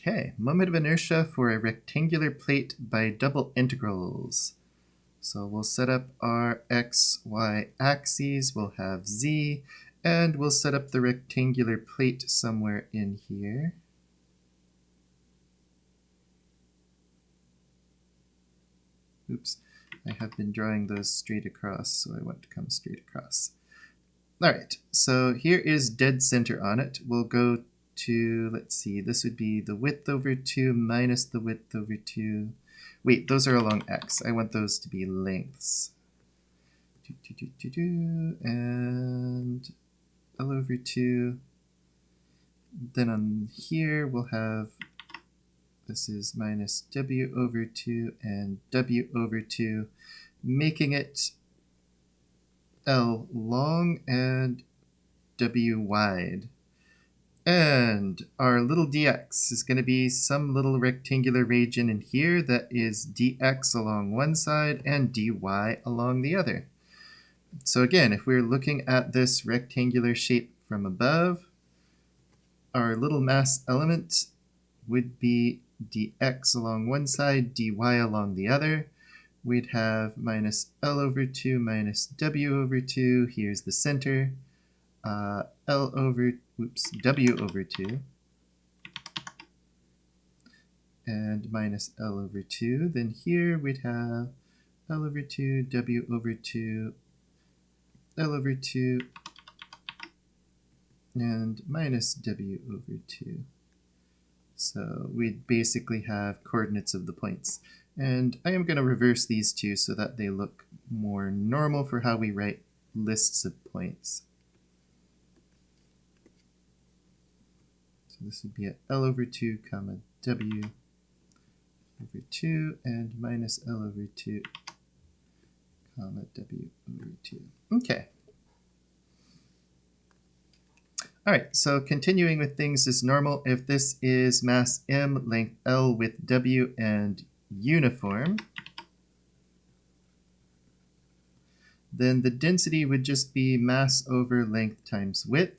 Okay, moment of inertia for a rectangular plate by double integrals. So we'll set up our x, y axes, we'll have z, and we'll set up the rectangular plate somewhere in here. Oops, I have been drawing those straight across, so I want to come straight across. Alright, so here is dead center on it. We'll go to, let's see, this would be the width over 2 minus the width over 2. Wait, those are along x. I want those to be lengths. And L over 2. Then on here we'll have, this is minus W over 2 and W over 2, making it L long and W wide. And our little dx is going to be some little rectangular region in here that is dx along one side and dy along the other. So again, if we're looking at this rectangular shape from above, our little mass element would be dx along one side, dy along the other. We'd have minus L over 2 minus W over 2. Here's the center. W over 2. And minus L over 2. Then here we'd have L over 2, W over 2, L over 2, and minus W over 2. So we'd basically have coordinates of the points. And I am going to reverse these two so that they look more normal for how we write lists of points. So this would be at L over 2 comma W over 2 and minus L over 2 comma W over 2. Okay. Alright, so continuing with things as normal, if this is mass M, length L with W and uniform, then the density would just be mass over length times width,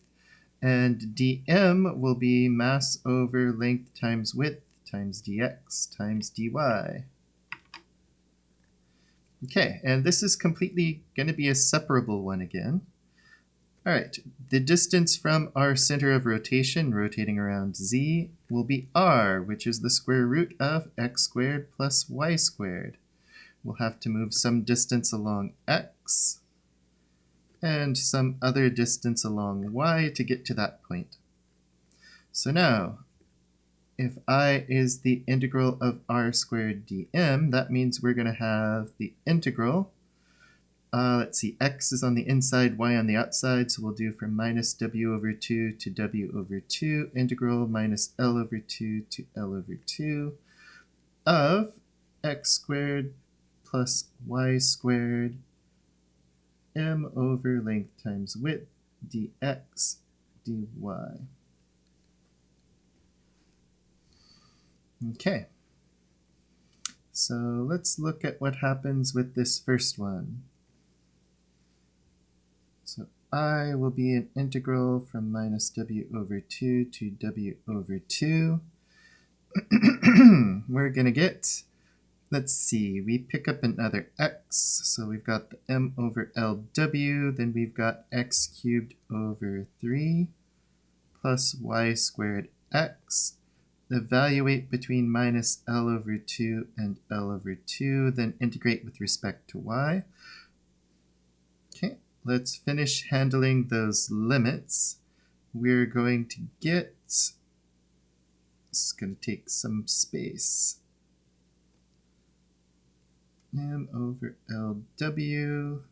and dm will be mass over length times width times dx times dy. Okay, and this is completely going to be a separable one again. Alright, the distance from our center of rotation, rotating around z, will be r, which is the square root of x squared plus y squared. We'll have to move some distance along x and some other distance along y to get to that point. So now, if I is the integral of r squared dm, that means we're going to have the integral. Let's see, x is on the inside, y on the outside, so we'll do from minus w over 2 to w over 2, integral minus L over 2 to L over 2 of x squared plus y squared m over length times width dx dy. Okay, so let's look at what happens with this first one. So I will be an integral from minus w over 2 to w over 2. We're going to get, let's see, we pick up another x, so we've got the m over lw, then we've got x cubed over 3 plus y squared x. Evaluate between minus L over 2 and L over 2, then integrate with respect to y. Okay, let's finish handling those limits. We're going to get, this is going to take some space, m over lw.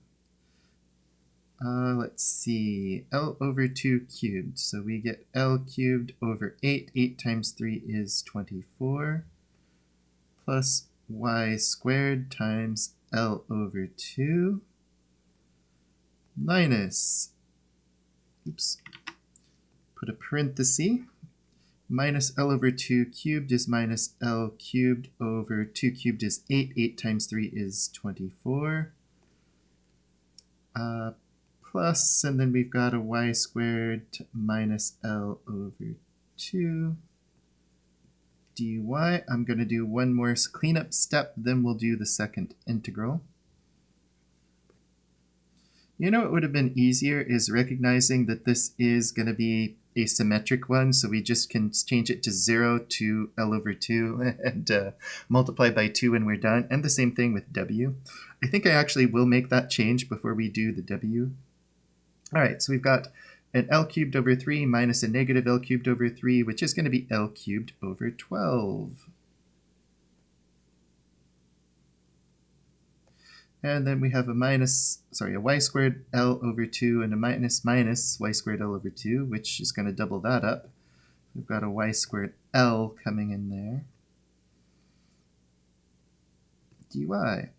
Let's see, L over 2 cubed. So we get L cubed over 8. 8 times 3 is 24. Plus y squared times L over 2. Minus, oops, put a parenthesis. Minus L over 2 cubed is minus L cubed over 2 cubed is 8. 8 times 3 is 24. Plus, and then we've got a y squared minus L over 2. dy. I'm going to do one more cleanup step, then we'll do the second integral. You know what would have been easier is recognizing that this is going to be a symmetric one, so we just can change it to 0 to L over 2 and multiply by 2 when we're done, and the same thing with W. I think I actually will make that change before we do the W. All right, so we've got an L cubed over 3 minus a negative L cubed over 3, which is going to be L cubed over 12. And then we have a y squared L over 2 and a minus y squared L over 2, which is going to double that up. We've got a y squared L coming in there. dy.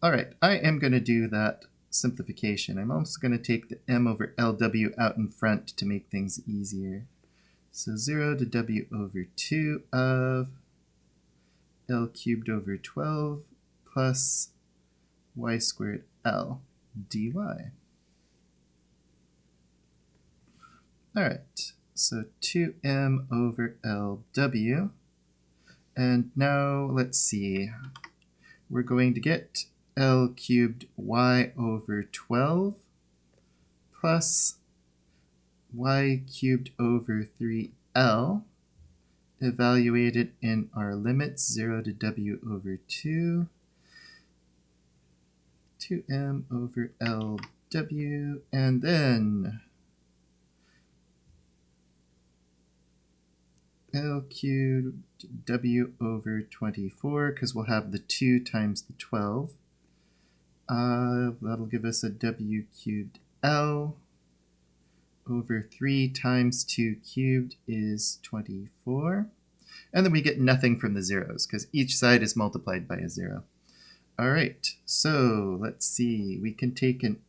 All right, I am going to do that simplification. I'm also going to take the m over LW out in front to make things easier. So 0 to w over 2 of L cubed over 12 plus y squared L dy. All right, so 2m over LW. And now let's see. We're going to get L cubed y over 12 plus y cubed over 3L evaluated in our limits 0 to w over 2. 2m over LW, and then L cubed w over 24, because we'll have the 2 times the 12. That'll give us a w cubed L over 3 times 2 cubed is 24. And then we get nothing from the zeros, because each side is multiplied by a 0. All right, so let's see. We can take an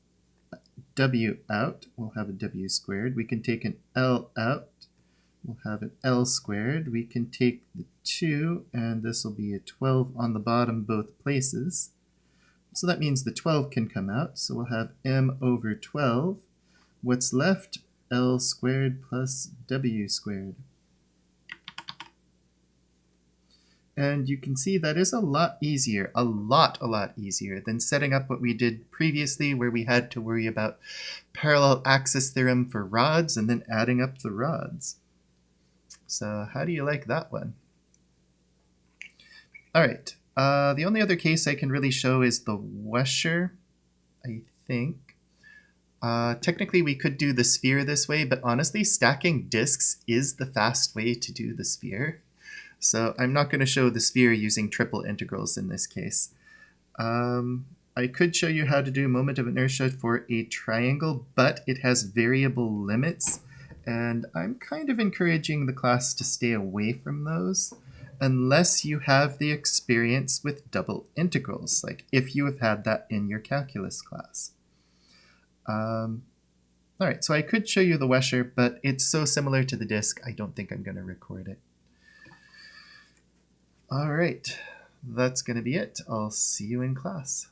w out. We'll have a w squared. We can take an L out. We'll have an L squared. We can take the 2, and this will be a 12 on the bottom both places. So that means the 12 can come out. So we'll have m over 12. What's left? L squared plus w squared. And you can see that is a lot easier, a lot easier than setting up what we did previously, where we had to worry about parallel axis theorem for rods and then adding up the rods. So how do you like that one? All right, the only other case I can really show is the Wesher, I think. Technically, we could do the sphere this way, but honestly, stacking disks is the fast way to do the sphere. So I'm not going to show the sphere using triple integrals in this case. I could show you how to do moment of inertia for a triangle, but it has variable limits, and I'm kind of encouraging the class to stay away from those unless you have the experience with double integrals, like if you have had that in your calculus class. All right, so I could show you the Wesher, but it's so similar to the disk, I don't think I'm going to record it. All right, that's going to be it. I'll see you in class.